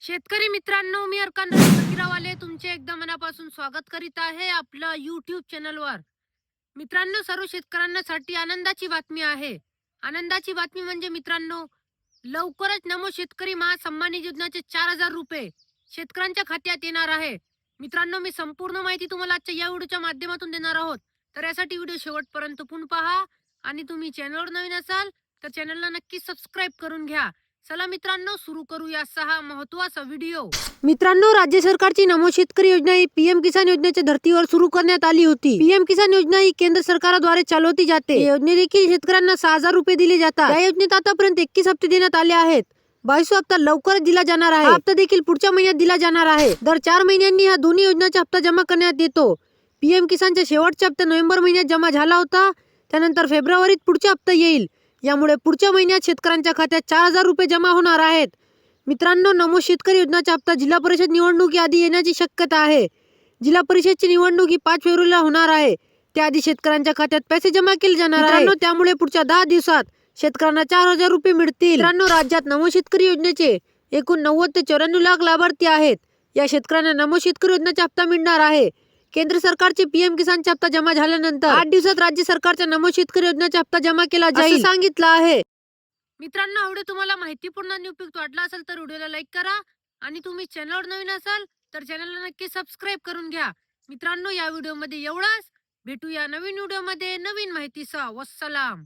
शेतकरी मित्रांनो, मी अर्कांना फकीरावाले तुमचे एकदम मनापासून स्वागत करीत आहे आपलं YouTube चॅनलवर. मित्रांनो, सर्व शेतकऱ्यांसाठी आनंदाची बातमी आहे. आनंदाची बातमी म्हणजे मित्रांनो, लवकरच नमो शेतकरी महासन्मान योजनेचे 4,000 रुपये शेतकऱ्यांच्या खात्यात येणार आहे. मित्रांनो, मी संपूर्ण माहिती तुम्हाला आजच्या या व्हिडिओच्या माध्यमातून देणार आहोत. तर यासाठी व्हिडिओ शेवटपर्यंत पूर्ण पहा आणि तुम्ही चॅनलवर नवीन असाल तर चॅनलला नक्की सबस्क्राईब करून घ्या. चला मित्रांनो, सुरू करूया हा महत्त्वाचा व्हिडिओ. मित्रांनो, राज्य सरकारची नमो शेतकरी योजना ही पीएम किसान योजनेच्या धर्तीवर सुरू करण्यात आली होती. पीएम किसान योजना ही केंद्र सरकारद्वारे चालवली जाते. या योजने देखील शेतकऱ्यांना 6,000 रुपये दिले जातात. या योजनेत आतापर्यंत 21 हप्ते देण्यात आले आहेत. 22 हप्ता लवकरच दिला जाणार आहे. हप्ता देखील पुढच्या महिन्यात दिला जाणार आहे. दर 4 महिन्यांनी हा दोन्ही योजनाचा हप्ता जमा करण्यात येतो. पीएम किसानचा शेवटचा हप्ता नोव्हेंबर महिन्यात जमा झाला होता. त्यानंतर फेब्रुवारीत पुढचा हप्ता येईल. यामुळे पुढच्या महिन्यात शेतकऱ्यांच्या खात्यात 4,000 रुपये जमा होणार आहेत. मित्रांनो, नमो शेतकरी योजनेचा हप्ता जिल्हा परिषद निवडणुकीआधी येण्याची शक्यता आहे. जिल्हा परिषदची निवडणूक ही 5 फेब्रुवारीला होणार आहे. त्याआधी शेतकऱ्यांच्या खात्यात पैसे जमा केले जाणार आहेत. त्यामुळे पुढच्या 10 दिवसात शेतकऱ्यांना 4,000 रुपये मिळतील. मित्रांनो, राज्यात नमो शेतकरी योजनेचे एकूण 90 ते 94 लाख लाभार्थी आहेत. या शेतकऱ्यांना नमो शेतकरी योजनेचा हप्ता मिळणार आहे. केंद्र सरकारचे पीएम किसानचा हप्ता जमा झाल्यानंतर 8 दिवसात राज्य सरकारच्या नमो शेतकरी योजनेचा हप्ता जमा केला जाईल असं सांगितलं आहे. मित्रांनो, व्हिडिओ तुम्हाला माहितीपूर्ण आणि उपयुक्त वाटला असेल तर व्हिडिओला लाईक करा आणि तुम्ही चॅनलवर नवीन असाल तर चॅनलला नक्की सबस्क्राईब करून घ्या. मित्रांनो, या व्हिडिओमध्ये एवढंच. भेटूया नवीन व्हिडिओमध्ये नवीन माहितीसह. वस्सलाम.